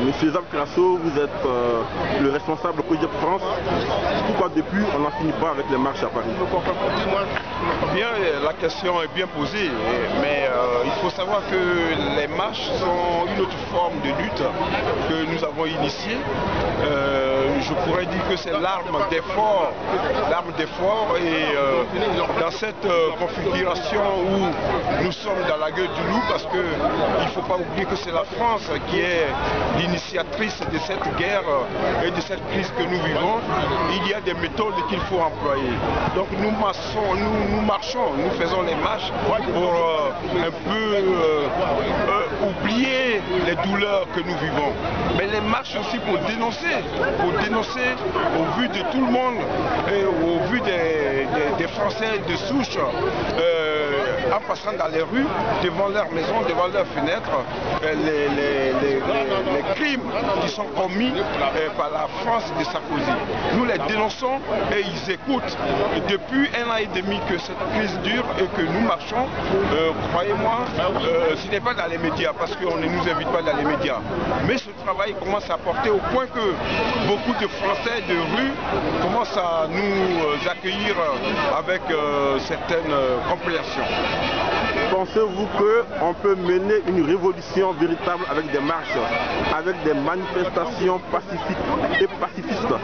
Monsieur Zab Crasso, vous êtes le responsable de COJEP France. Pourquoi depuis on n'en finit pas avec les marches à Paris? Bien, la question est bien posée, mais il faut savoir que les marches sont une autre forme de lutte que nous avons initiée. Je pourrais dire que c'est l'arme d'effort, et dans cette configuration où nous sommes dans la gueule du loup, parce qu'il ne faut pas oublier que c'est la France qui est l'initiatrice de cette guerre et de cette crise que nous vivons, il y a des méthodes qu'il faut employer. Donc nous marchons, nous faisons les marches pour un peu oublier les douleurs que nous vivons. Mais les marches aussi pour dénoncer au vu de tout le monde et au vu des Français de souche, en passant dans les rues, devant leurs maisons, devant leurs fenêtres, les crimes qui sont commis par la France de Sarkozy. Nous les dénonçons et ils écoutent. Et depuis 1 an et demi que cette crise dure et que nous marchons, croyez-moi, ce n'est pas dans les médias, parce qu'on ne nous invite pas dans les médias. Mais ce travail commence à porter au point que beaucoup de Français de rue commencent à nous accueillir avec certaines compréhensions. Pensez-vous qu'on peut mener une révolution véritable avec des marches, avec des manifestations pacifiques et pacifistes?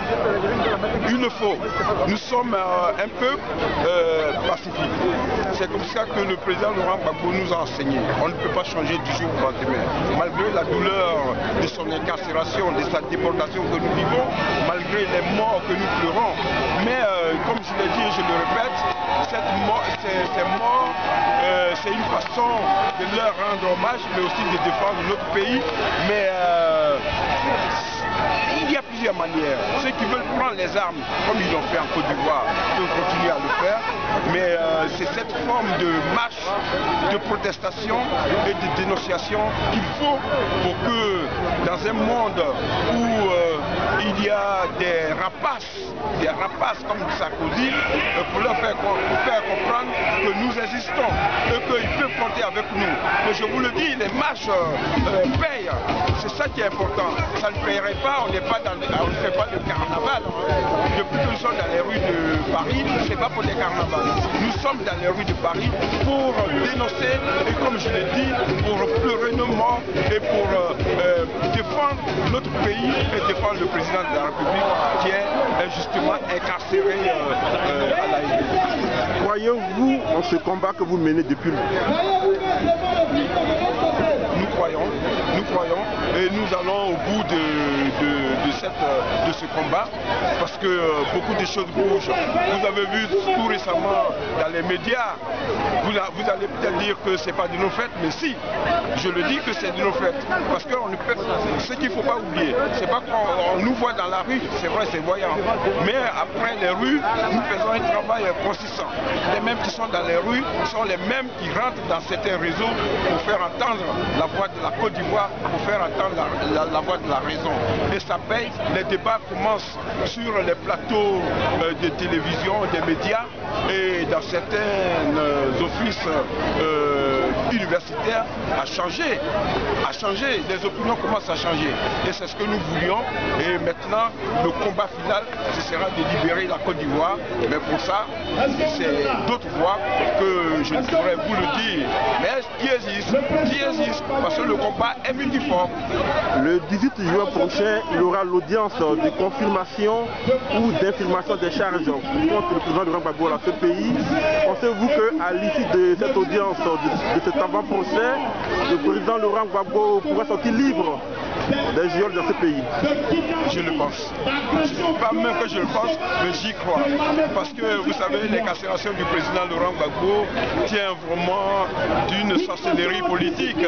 Il le faut. Nous sommes un peuple pacifique. C'est comme ça que le président Laurent Gbagbo nous a enseigné. On ne peut pas changer du jour au lendemain. Malgré la douleur de son incarcération, de sa déportation que nous vivons, malgré les morts que nous pleurons. Mais comme je l'ai dit et je le répète, ces morts, c'est une façon de leur rendre hommage, mais aussi de défendre notre pays. Mais il y a plusieurs manières. Ceux qui veulent prendre les armes, comme ils l'ont fait en Côte d'Ivoire, peuvent continuer à le faire. Mais c'est cette forme de marche, de protestation et de dénonciation qu'il faut pour que dans un monde où il y a des rapaces comme Sarkozy, pour leur faire comprendre que nous existons et qu'ils peuvent compter avec nous. Mais je vous le dis, les marches payent. C'est ça qui est important. Ça ne paierait pas, on ne fait pas le carnaval. Depuis que nous sommes dans les rues de Paris, ce n'est pas pour des carnavals. Nous sommes dans les rues de Paris pour dénoncer et, comme je l'ai dit, pour pleurer nos morts et pour défendre notre pays et défendre le président de la République qui est injustement incarcéré à La Haye. Croyez-vous en ce combat que vous menez depuis Nous croyons et nous allons au bout de ce combat parce que beaucoup de choses bougent. Vous avez vu tout récemment dans les médias, vous allez peut-être dire que ce n'est pas de nos fêtes, mais si, je le dis que c'est de nos fêtes. Parce que ce qu'il ne faut pas oublier, c'est pas qu'on nous voit dans la rue, c'est vrai, c'est voyant. Mais après les rues, nous faisons un travail consistant. Les mêmes qui sont dans les rues sont les mêmes qui rentrent dans certains réseaux pour faire entendre la voix de la Côte d'Ivoire, pour faire entendre la voix de la raison. Et ça paye. Les débats commencent sur les plateaux de télévision, des médias et dans certains offices universitaires à changer. Les opinions commencent à changer. Et c'est ce que nous voulions. Et maintenant, le combat final, ce sera de libérer la Côte d'Ivoire. Mais pour ça, c'est d'autres voies que je ne pourrais vous le dire. Mais qui existent, parce que le combat est multiforme. Le 18 juin prochain, il y aura l'audience de confirmation ou d'infirmation des charges contre le président Laurent Gbagbo dans ce pays. Pensez-vous qu'à l'issue de cette audience, de cet avant-procès, le président Laurent Gbagbo pourrait sortir libre des geôles de ce pays? Je le pense. Pas même que je le pense, mais j'y crois. Parce que vous savez, l'incarcération du président Laurent Gbagbo tient vraiment d'une sorcellerie politique.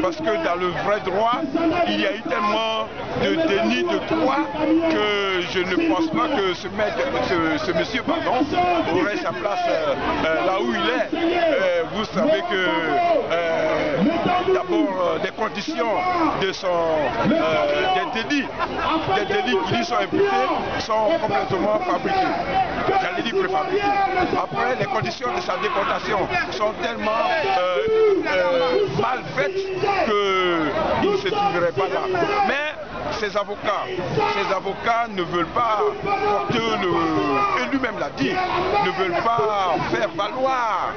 Parce que dans le vrai droit, il y a eu tellement de déni de droit que je ne pense pas que ce monsieur aurait sa place là où il est. Vous savez que d'abord les conditions de des délits qui lui sont imputés sont complètement fabriqués. J'allais dire préfabriqués. Après, les conditions de sa déportation sont tellement mal faites qu'il ne se trouverait pas là. Mais ses avocats ne veulent pas porter et lui-même l'a dit, ne veulent pas faire valoir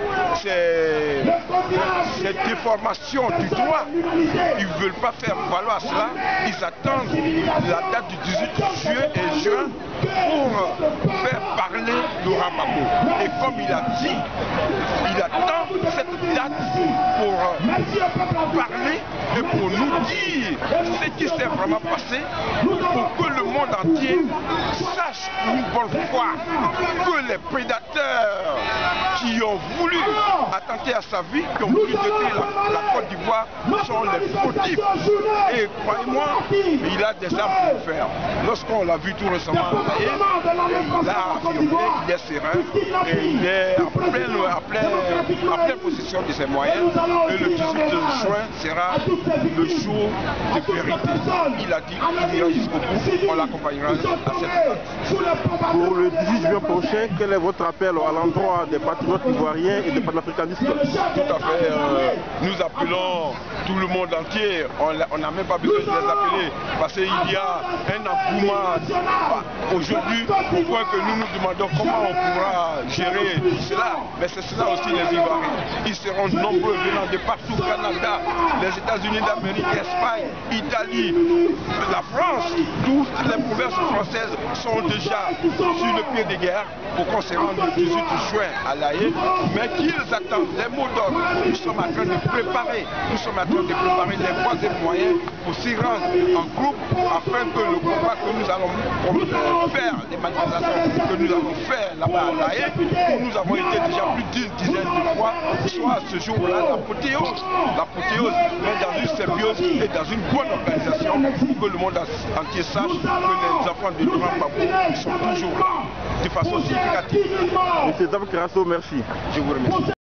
cette déformation du droit. Ils ne veulent pas faire valoir cela. Ils attendent la date du 18 juillet et juin pour faire parler Laurent Gbagbo. Et comme il a dit, il attend cette date pour parler et pour nous dire ce qui s'est vraiment passé, pour que le monde entier sache une bonne fois que les prédateurs qui ont voulu attenter à sa vie, qui ont voulu détruire la Côte d'Ivoire, sont les fautifs. Et croyez-moi, il a des armes pour le faire. Lorsqu'on l'a vu tout récemment à Taïe, il a affirmé, il est serein et il est en pleine possession de ses moyens. Et le 18 juin sera le jour de vérité. Il a dit qu'il ira jusqu'au bout, on l'accompagnera à cette date. Pour le 18 juin prochain, quel est votre appel à l'endroit des patriotes ivoiriens et des panafricanistes? Tout à fait, nous appelons tout le monde entier, on n'a même pas besoin de les appeler, parce qu'il y a un engouement aujourd'hui au point que nous nous demandons comment on pourra gérer cela, mais c'est cela aussi les Ivoiriens. Ils seront nombreux venant de partout, Canada, les États-Unis d'Amérique, Espagne, Italie, la France, toutes les provinces françaises sont déjà sur le pied de guerre pour qu'on se rende le 18 juin à La Haye, mais qu'ils attendent les mots d'ordre. Nous sommes en train de préparer, les voies et moyens pour s'y rendre en groupe afin que le combat que nous allons faire, les manifestations que nous allons faire là-bas à La Haye, où nous avons été déjà plus d'une dizaine de fois, soit ce jour-là l'apothéose, mais dans une symbiose et dans une bonne organisation pour que le monde entier sache que les enfants de Laurent Gbagbo sont toujours là, de façon significative. Monsieur Dame Crasso, merci. Je vous remercie.